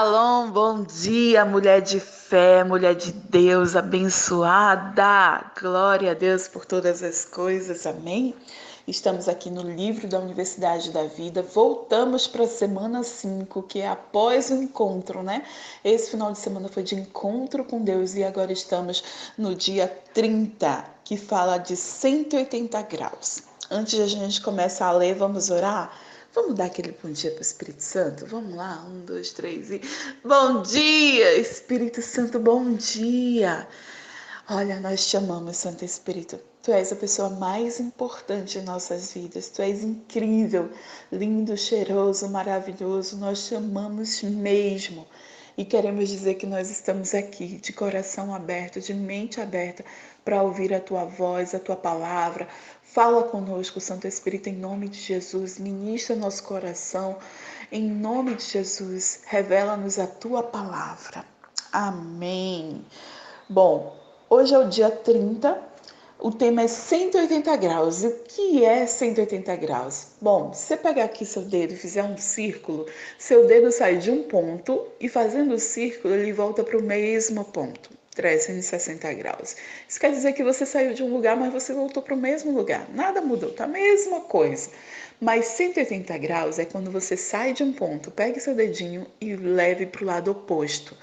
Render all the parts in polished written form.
Shalom, bom dia, mulher de fé, mulher de Deus, abençoada. Glória a Deus por todas as coisas, amém? Estamos aqui no livro da Universidade da Vida, voltamos para a semana 5, que é após o encontro, né? Esse final de semana foi de encontro com Deus e agora estamos no dia 30, que fala de 180 graus. Antes de a gente começar a ler, vamos orar? Vamos dar aquele bom dia para o Espírito Santo? Vamos lá, 1, 2, 3 e... Bom dia, Espírito Santo, bom dia! Olha, nós te amamos, Santo Espírito. Tu és a pessoa mais importante em nossas vidas. Tu és incrível, lindo, cheiroso, maravilhoso. Nós te amamos mesmo. E queremos dizer que nós estamos aqui de coração aberto, de mente aberta, para ouvir a tua voz, a tua palavra. Fala conosco, Santo Espírito, em nome de Jesus. Ministra nosso coração. Em nome de Jesus, revela-nos a tua palavra. Amém. Bom, hoje é o dia 30, o tema é 180 graus. E o que é 180 graus? Bom, se você pegar aqui seu dedo e fizer um círculo, seu dedo sai de um ponto e fazendo o círculo ele volta para o mesmo ponto, 360 graus. Isso quer dizer que você saiu de um lugar, mas você voltou para o mesmo lugar. Nada mudou, tá a mesma coisa. Mas 180 graus é quando você sai de um ponto, pegue seu dedinho e leve para o lado oposto.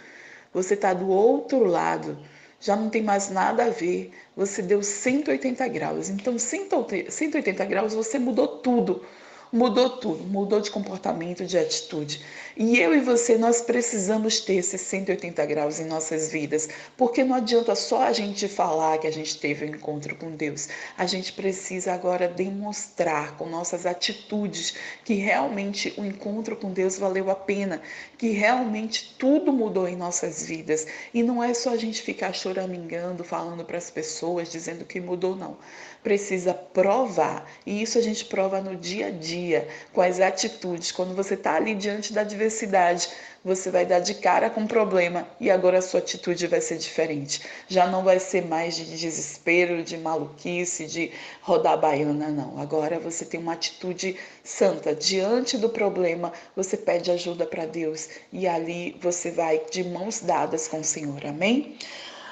Você está do outro lado, já não tem mais nada a ver. Você deu 180 graus. Então, 180 graus, você mudou tudo. Mudou tudo, mudou de comportamento, de atitude. E eu e você, nós precisamos ter esses 180 graus em nossas vidas, porque não adianta só a gente falar que a gente teve um encontro com Deus. A gente precisa agora demonstrar com nossas atitudes que realmente o encontro com Deus valeu a pena, que realmente tudo mudou em nossas vidas. E não é só a gente ficar choramingando, falando para as pessoas, dizendo que mudou, não. Precisa provar, e isso a gente prova no dia a dia, com as atitudes. Quando você está ali diante da adversidade, você vai dar de cara com o problema e agora a sua atitude vai ser diferente. Já não vai ser mais de desespero, de maluquice, de rodar baiana, não. Agora você tem uma atitude santa. Diante do problema, você pede ajuda para Deus e ali você vai de mãos dadas com o Senhor. Amém?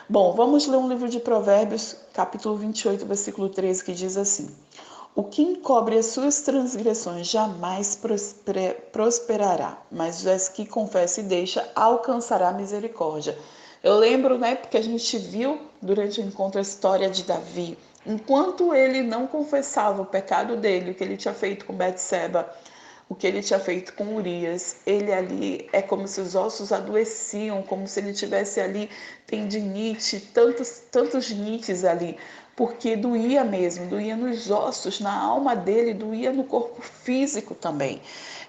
Bom, vamos ler um livro de Provérbios, capítulo 28, versículo 13, que diz assim: O que encobre as suas transgressões jamais prosperará, mas os que confessa e deixa alcançará misericórdia. Eu lembro, né, porque a gente viu durante o encontro a história de Davi. Enquanto ele não confessava o pecado dele, o que ele tinha feito com Betseba, o que ele tinha feito com Urias, ele ali é como se os ossos adoeciam, como se ele tivesse ali tendinite, tantos nites ali, porque doía mesmo, doía nos ossos, na alma dele, doía no corpo físico também.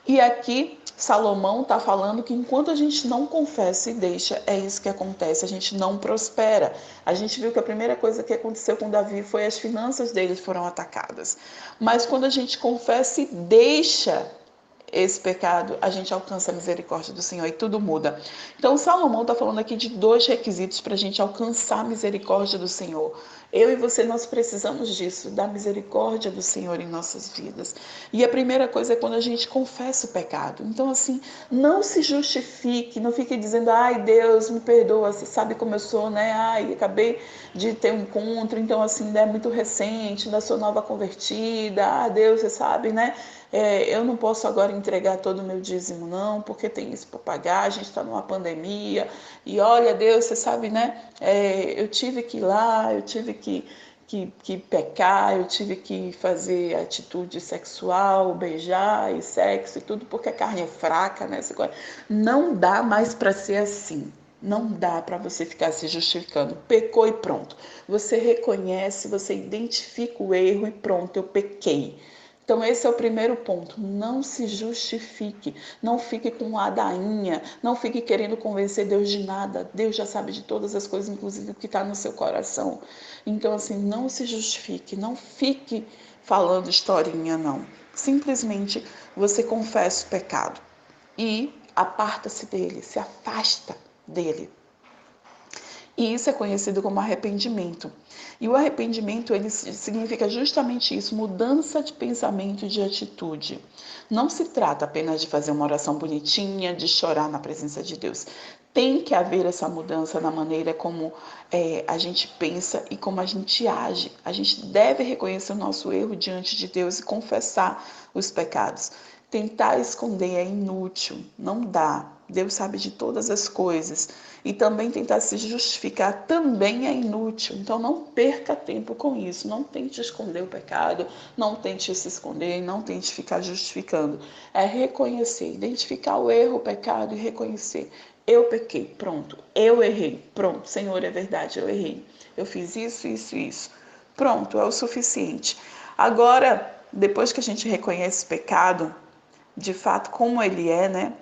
E aqui Salomão está falando que enquanto a gente não confessa e deixa, é isso que acontece, a gente não prospera. A gente viu que a primeira coisa que aconteceu com Davi foi as finanças dele foram atacadas. Mas quando a gente confessa e deixa esse pecado, a gente alcança a misericórdia do Senhor e tudo muda. Então, Salomão está falando aqui de 2 requisitos para a gente alcançar a misericórdia do Senhor. Eu e você, nós precisamos disso, da misericórdia do Senhor em nossas vidas. E a primeira coisa é quando a gente confessa o pecado. Então, assim, não se justifique, não fique dizendo, ai, Deus, me perdoa, você sabe como eu sou, né? Ai, acabei de ter um encontro, então, assim, ainda é muito recente, ainda sou nova convertida, ah, Deus, você sabe, né? Eu não posso agora entregar todo o meu dízimo, não, porque tem isso para pagar, a gente está numa pandemia, e olha, Deus, você sabe, né? Eu tive que ir lá, eu tive que pecar, eu tive que fazer atitude sexual, beijar e sexo e tudo, porque a carne é fraca, né? Não dá mais para ser assim. Não dá para você ficar se justificando. Pecou e pronto. Você reconhece, você identifica o erro e pronto, eu pequei. Então, esse é o primeiro ponto. Não se justifique. Não fique com ladainha. Não fique querendo convencer Deus de nada. Deus já sabe de todas as coisas, inclusive o que está no seu coração. Então, assim, não se justifique. Não fique falando historinha, não. Simplesmente você confessa o pecado e aparta-se dele, se afasta dele. E isso é conhecido como arrependimento. E o arrependimento, ele significa justamente isso, mudança de pensamento e de atitude. Não se trata apenas de fazer uma oração bonitinha, de chorar na presença de Deus. Tem que haver essa mudança na maneira como a gente pensa e como a gente age. A gente deve reconhecer o nosso erro diante de Deus e confessar os pecados. Tentar esconder é inútil, não dá. Deus sabe de todas as coisas. E também tentar se justificar também é inútil. Então não perca tempo com isso. Não tente esconder o pecado, não tente se esconder, não tente ficar justificando. É reconhecer, identificar o erro, o pecado e reconhecer. Eu pequei, pronto. Eu errei, pronto. Senhor, é verdade, eu errei. Eu fiz isso, isso, isso. Pronto, é o suficiente. Agora, depois que a gente reconhece o pecado, de fato como ele é, né?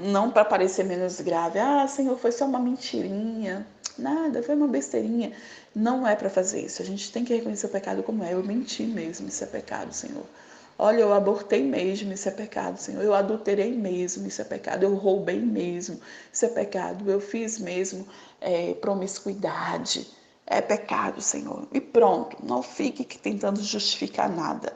Não para parecer menos grave. Ah, Senhor, foi só uma mentirinha. Nada, foi uma besteirinha. Não é para fazer isso. A gente tem que reconhecer o pecado como é. Eu menti mesmo, isso é pecado, Senhor. Olha, eu abortei mesmo, isso é pecado, Senhor. Eu adulterei mesmo, isso é pecado. Eu roubei mesmo, isso é pecado. Eu fiz mesmo promiscuidade. É pecado, Senhor. E pronto, não fique tentando justificar nada.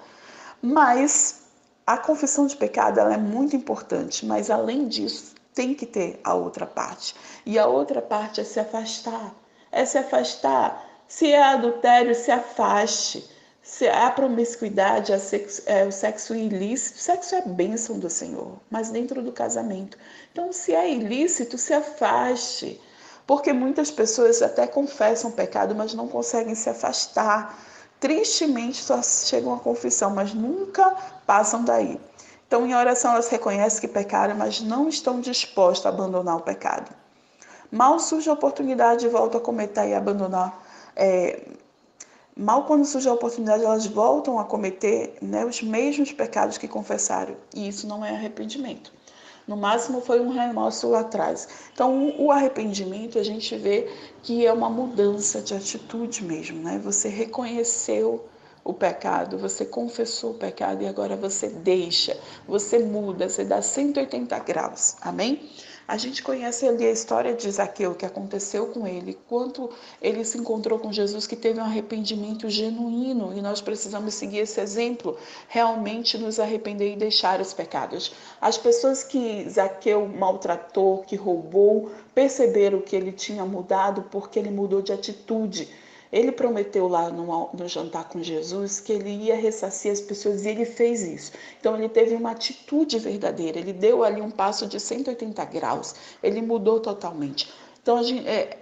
Mas a confissão de pecado ela é muito importante, mas além disso, tem que ter a outra parte. E a outra parte é se afastar. É se afastar. Se é adultério, se afaste. Se é a promiscuidade, o sexo ilícito, o sexo é bênção do Senhor, mas dentro do casamento. Então, se é ilícito, se afaste. Porque muitas pessoas até confessam pecado, mas não conseguem se afastar. Tristemente só chegam à confissão, mas nunca passam daí. Então, em oração, elas reconhecem que pecaram, mas não estão dispostas a abandonar o pecado. Mal surge a oportunidade, voltam a cometer e abandonar. Mal quando surge a oportunidade, elas voltam a cometer, né, os mesmos pecados que confessaram. E isso não é arrependimento. No máximo foi um remorso lá atrás. Então, o arrependimento, a gente vê que é uma mudança de atitude mesmo, né? Você reconheceu o pecado, você confessou o pecado e agora você deixa, você muda, você dá 180 graus. Amém? A gente conhece ali a história de Zaqueu, que aconteceu com ele, quanto ele se encontrou com Jesus, que teve um arrependimento genuíno, e nós precisamos seguir esse exemplo, realmente nos arrepender e deixar os pecados. As pessoas que Zaqueu maltratou, que roubou, perceberam que ele tinha mudado porque ele mudou de atitude. Ele prometeu lá no jantar com Jesus que ele ia ressarcir as pessoas e ele fez isso. Então ele teve uma atitude verdadeira, ele deu ali um passo de 180 graus, ele mudou totalmente. Então,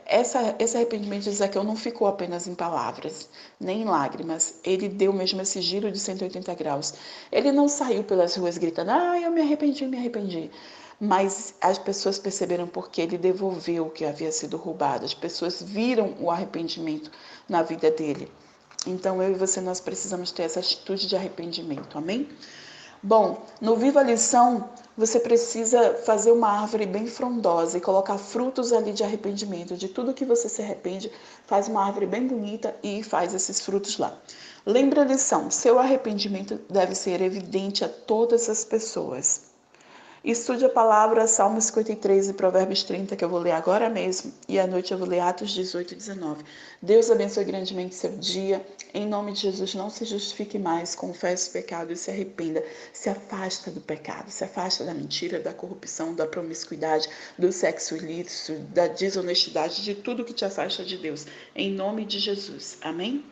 esse arrependimento de Zaqueu não ficou apenas em palavras, nem em lágrimas. Ele deu mesmo esse giro de 180 graus. Ele não saiu pelas ruas gritando, eu me arrependi, me arrependi. Mas as pessoas perceberam porque ele devolveu o que havia sido roubado. As pessoas viram o arrependimento na vida dele. Então, eu e você, nós precisamos ter essa atitude de arrependimento. Amém? Bom, no Viva a Lição, você precisa fazer uma árvore bem frondosa e colocar frutos ali de arrependimento. De tudo que você se arrepende, faz uma árvore bem bonita e faz esses frutos lá. Lembra a lição, seu arrependimento deve ser evidente a todas as pessoas. Estude a palavra Salmo 53 e Provérbios 30, que eu vou ler agora mesmo, e à noite eu vou ler Atos 18 e 19. Deus abençoe grandemente seu dia. Em nome de Jesus, não se justifique mais, confesse o pecado e se arrependa. Se afasta do pecado, se afasta da mentira, da corrupção, da promiscuidade, do sexo ilícito, da desonestidade, de tudo que te afasta de Deus. Em nome de Jesus. Amém?